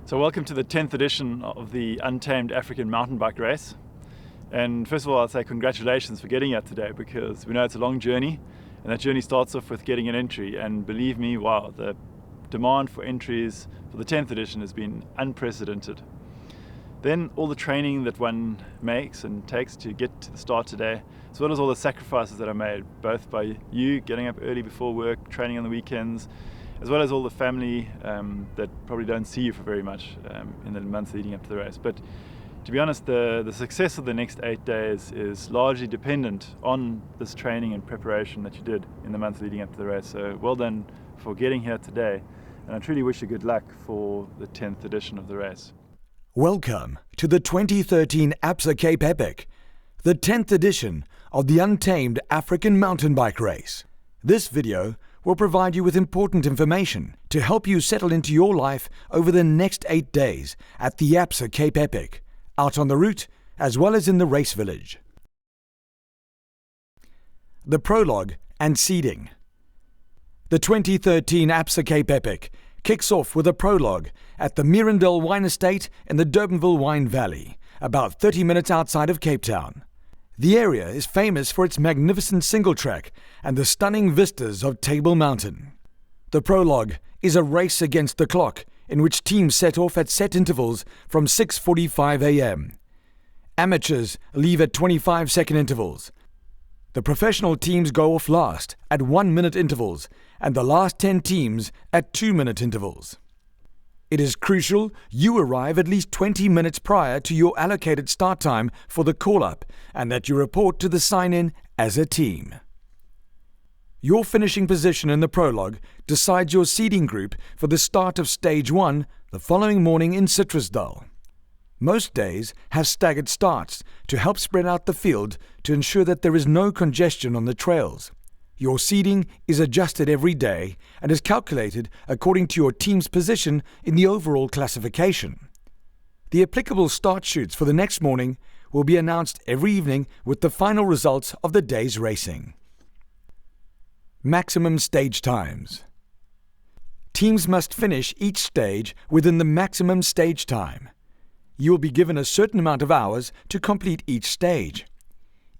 So welcome to the 10th edition of the Untamed African Mountain Bike Race. And first of all, I'll say congratulations for getting here today, because we know it's a long journey, and that journey starts off with getting an entry. And believe me, wow, the demand for entries for the 10th edition has been unprecedented. Then all the training that one makes and takes to get to the start today, as well as all the sacrifices that are made, both by you getting up early before work, training on the weekends, as well as all the family that probably don't see you for very much in the months leading up to the race. But to be honest, the success of the next 8 days is largely dependent on this training and preparation that you did in the months leading up to the race. So well done for getting here today, and I truly wish you good luck for the 10th edition of the race. Welcome to the 2013 Absa Cape Epic, the 10th edition of the Untamed African Mountain Bike Race. This video will provide you with important information to help you settle into your life over the next 8 days at the Absa Cape Epic, out on the route as well as in the race village. The prologue and seeding. The 2013 Absa Cape Epic kicks off with a prologue at the Mirandel Wine Estate in the Durbanville Wine Valley, about 30 minutes outside of Cape Town. The area is famous for its magnificent single track and the stunning vistas of Table Mountain. The prologue is a race against the clock in which teams set off at set intervals from 6:45 a.m. Amateurs leave at 25-second intervals. The professional teams go off last at 1-minute intervals and the last 10 teams at 2-minute intervals. It is crucial you arrive at least 20 minutes prior to your allocated start time for the call-up and that you report to the sign-in as a team. Your finishing position in the prologue decides your seeding group for the start of Stage 1 the following morning in Citrusdal. Most days have staggered starts to help spread out the field to ensure that there is no congestion on the trails. Your seeding is adjusted every day and is calculated according to your team's position in the overall classification. The applicable start chutes for the next morning will be announced every evening with the final results of the day's racing. Maximum stage times. Teams must finish each stage within the maximum stage time. You will be given a certain amount of hours to complete each stage.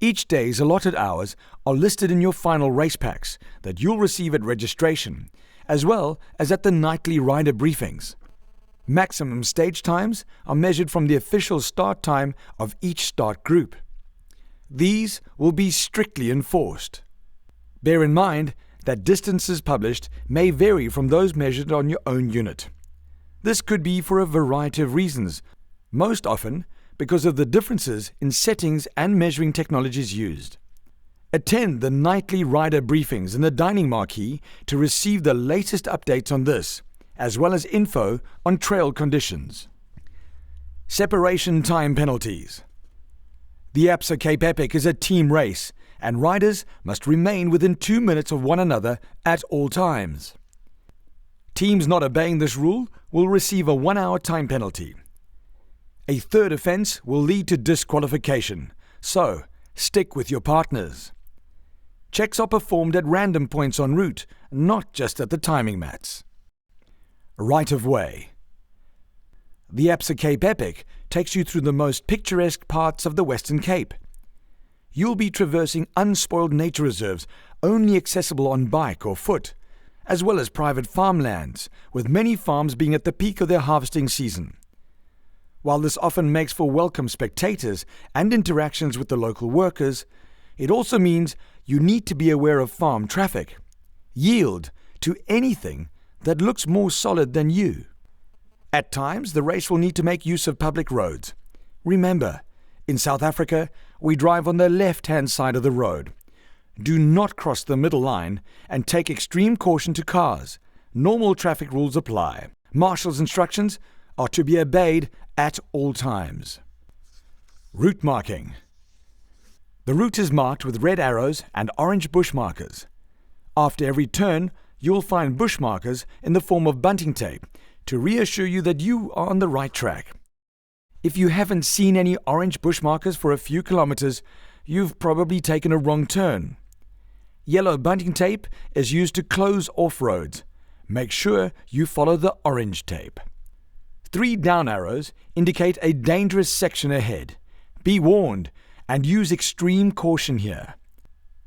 Each day's allotted hours are listed in your final race packs that you'll receive at registration, as well as at the nightly rider briefings. Maximum stage times are measured from the official start time of each start group. These will be strictly enforced. Bear in mind that distances published may vary from those measured on your own unit. This could be for a variety of reasons, most often because of the differences in settings and measuring technologies used. Attend the nightly rider briefings in the dining marquee to receive the latest updates on this, as well as info on trail conditions. Separation time penalties. The Absa Cape Epic is a team race, and riders must remain within 2 minutes of one another at all times. Teams not obeying this rule will receive a 1-hour time penalty. A third offence will lead to disqualification, so stick with your partners. Checks are performed at random points en route, not just at the timing mats. Right of way. The Absa Cape Epic takes you through the most picturesque parts of the Western Cape. You'll be traversing unspoiled nature reserves only accessible on bike or foot, as well as private farmlands, with many farms being at the peak of their harvesting season. While this often makes for welcome spectators and interactions with the local workers, it also means you need to be aware of farm traffic. Yield to anything that looks more solid than you. At times, the race will need to make use of public roads. Remember, in South Africa, we drive on the left-hand side of the road. Do not cross the middle line and take extreme caution to cars. Normal traffic rules apply. Marshal's instructions are to be obeyed at all times. Route marking. The route is marked with red arrows and orange bush markers. After every turn, you'll find bush markers in the form of bunting tape to reassure you that you are on the right track. If you haven't seen any orange bush markers for a few kilometers, you've probably taken a wrong turn. Yellow bunting tape is used to close off roads. Make sure you follow the orange tape. 3 down arrows indicate a dangerous section ahead. Be warned and use extreme caution here.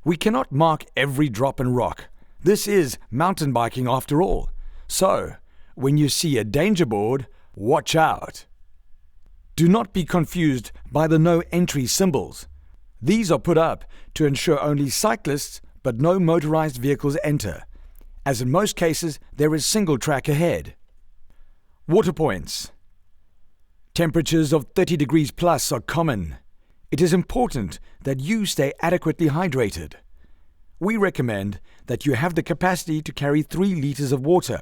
We cannot mark every drop and rock. This is mountain biking after all. So, when you see a danger board, watch out. Do not be confused by the no entry symbols. These are put up to ensure only cyclists but no motorized vehicles enter, as in most cases there is single track ahead. Water points. Temperatures of 30 degrees plus are common. It is important that you stay adequately hydrated. We recommend that you have the capacity to carry 3 liters of water.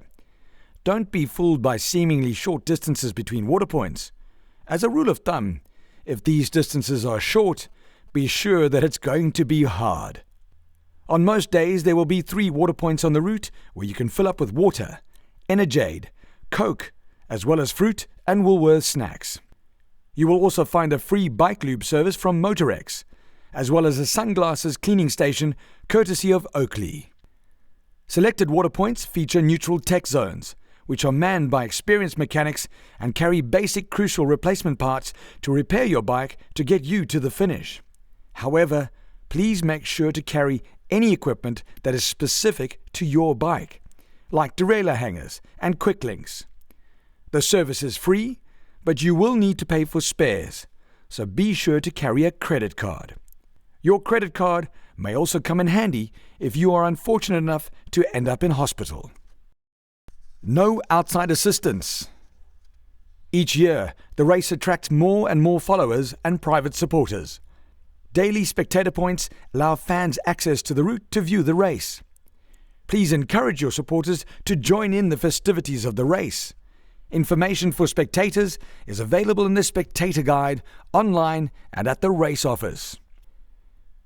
Don't be fooled by seemingly short distances between water points. As a rule of thumb, if these distances are short, be sure that it's going to be hard. On most days, there will be 3 water points on the route where you can fill up with water, Energade, Coke, as well as fruit and Woolworths snacks. You will also find a free bike lube service from Motorex, as well as a sunglasses cleaning station courtesy of Oakley. Selected water points feature neutral tech zones, which are manned by experienced mechanics and carry basic crucial replacement parts to repair your bike to get you to the finish. However, please make sure to carry any equipment that is specific to your bike, like derailleur hangers and quick links. The service is free, but you will need to pay for spares, so be sure to carry a credit card. Your credit card may also come in handy if you are unfortunate enough to end up in hospital. No outside assistance. Each year, the race attracts more and more followers and private supporters. Daily spectator points allow fans access to the route to view the race. Please encourage your supporters to join in the festivities of the race. Information for spectators is available in the Spectator Guide, online and at the race office.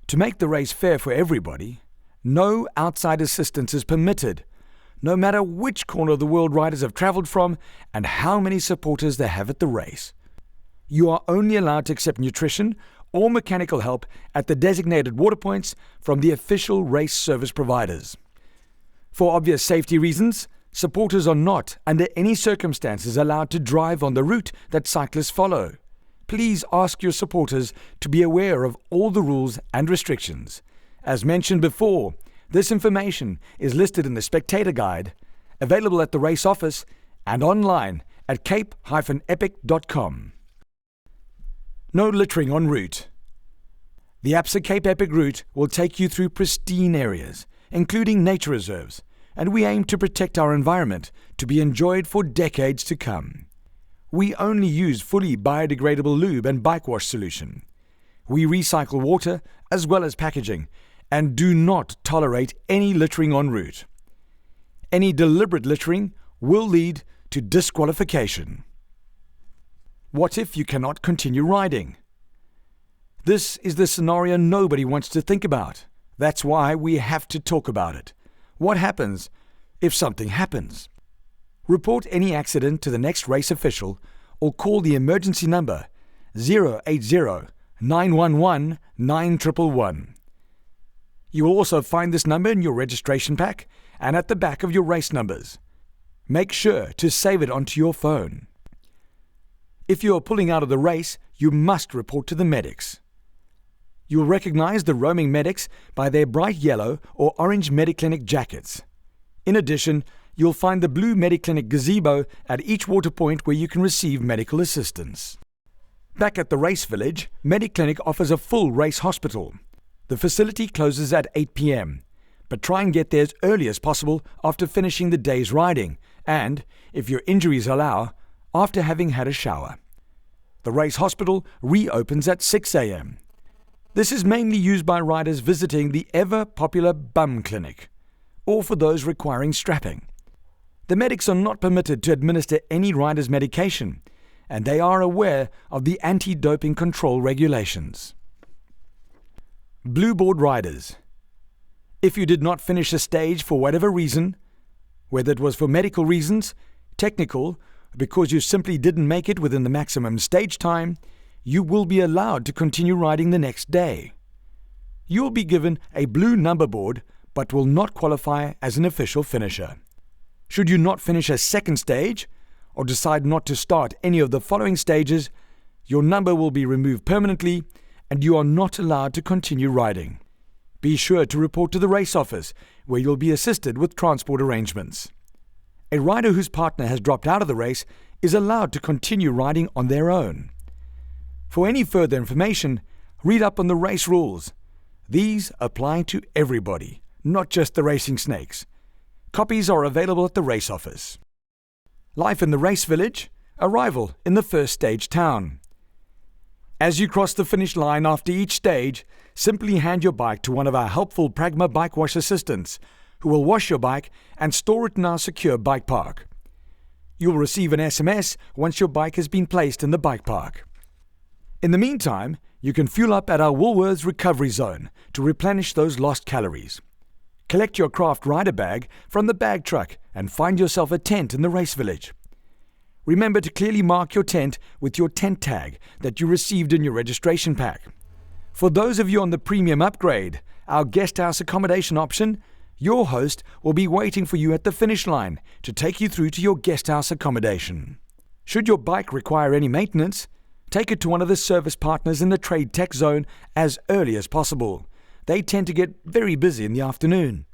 To make the race fair for everybody, no outside assistance is permitted, no matter which corner of the world riders have travelled from and how many supporters they have at the race. You are only allowed to accept nutrition or mechanical help at the designated water points from the official race service providers. For obvious safety reasons, supporters are not, under any circumstances, allowed to drive on the route that cyclists follow. Please ask your supporters to be aware of all the rules and restrictions. As mentioned before, this information is listed in the Spectator Guide, available at the race office and online at cape-epic.com. No littering en route. The Absa Cape Epic route will take you through pristine areas, including nature reserves, and we aim to protect our environment to be enjoyed for decades to come. We only use fully biodegradable lube and bike wash solution. We recycle water as well as packaging and do not tolerate any littering en route. Any deliberate littering will lead to disqualification. What if you cannot continue riding? This is the scenario nobody wants to think about. That's why we have to talk about it. What happens if something happens? Report any accident to the next race official or call the emergency number 080 911 9111. You will also find this number in your registration pack and at the back of your race numbers. Make sure to save it onto your phone. If you are pulling out of the race, you must report to the medics. You will recognize the roaming medics by their bright yellow or orange Mediclinic jackets. In addition, you'll find the blue Mediclinic gazebo at each water point where you can receive medical assistance. Back at the race village, Mediclinic offers a full race hospital. The facility closes at 8 p.m, but try and get there as early as possible after finishing the day's riding and, if your injuries allow, after having had a shower. The race hospital reopens at 6 a.m. This is mainly used by riders visiting the ever-popular bum clinic, or for those requiring strapping. The medics are not permitted to administer any rider's medication, and they are aware of the anti-doping control regulations. Blue board riders. If you did not finish a stage for whatever reason, whether it was for medical reasons, technical, because you simply didn't make it within the maximum stage time, you will be allowed to continue riding the next day. You will be given a blue number board but will not qualify as an official finisher. Should you not finish a second stage, or decide not to start any of the following stages, your number will be removed permanently and you are not allowed to continue riding. Be sure to report to the race office, where you'll be assisted with transport arrangements. A rider whose partner has dropped out of the race is allowed to continue riding on their own. For any further information, read up on the race rules. These apply to everybody, not just the racing snakes. Copies are available at the race office. Life in the race village, arrival in the first stage town. As you cross the finish line after each stage, simply hand your bike to one of our helpful Pragma bike wash assistants, who will wash your bike and store it in our secure bike park. You will receive an SMS once your bike has been placed in the bike park. In the meantime, you can fuel up at our Woolworths recovery zone to replenish those lost calories. Collect your craft rider bag from the bag truck and find yourself a tent in the race village. Remember to clearly mark your tent with your tent tag that you received in your registration pack. For those of you on the premium upgrade, our guest house accommodation option, your host will be waiting for you at the finish line to take you through to your guest house accommodation. Should your bike require any maintenance, take it to one of the service partners in the trade tech zone as early as possible. They tend to get very busy in the afternoon.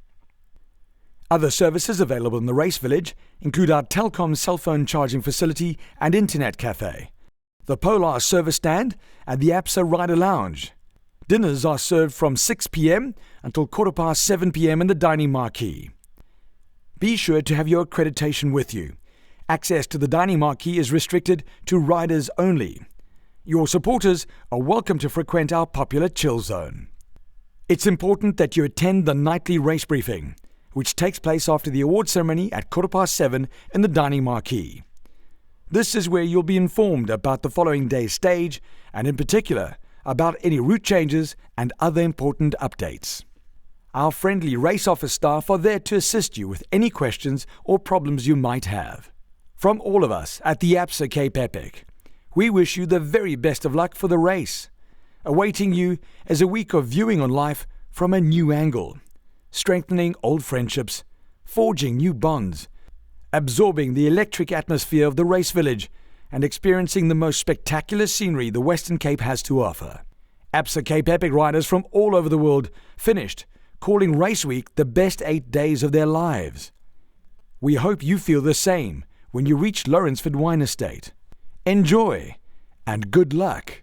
Other services available in the race village include our Telkom cell phone charging facility and internet cafe, the Polar service stand, and the Absa rider lounge. Dinners are served from 6 p.m. until 7:15 p.m. in the dining marquee. Be sure to have your accreditation with you. Access to the dining marquee is restricted to riders only. Your supporters are welcome to frequent our popular chill zone. It's important that you attend the nightly race briefing, which takes place after the award ceremony at 7:15 in the dining marquee. This is where you'll be informed about the following day's stage, and in particular, about any route changes and other important updates. Our friendly race office staff are there to assist you with any questions or problems you might have. From all of us at the Absa Cape Epic, we wish you the very best of luck for the race. Awaiting you is a week of viewing on life from a new angle, strengthening old friendships, forging new bonds, absorbing the electric atmosphere of the race village, and experiencing the most spectacular scenery the Western Cape has to offer. Absa Cape Epic riders from all over the world finished calling Race Week the best 8 days of their lives. We hope you feel the same when you reach Lawrenceford Wine Estate. Enjoy and good luck.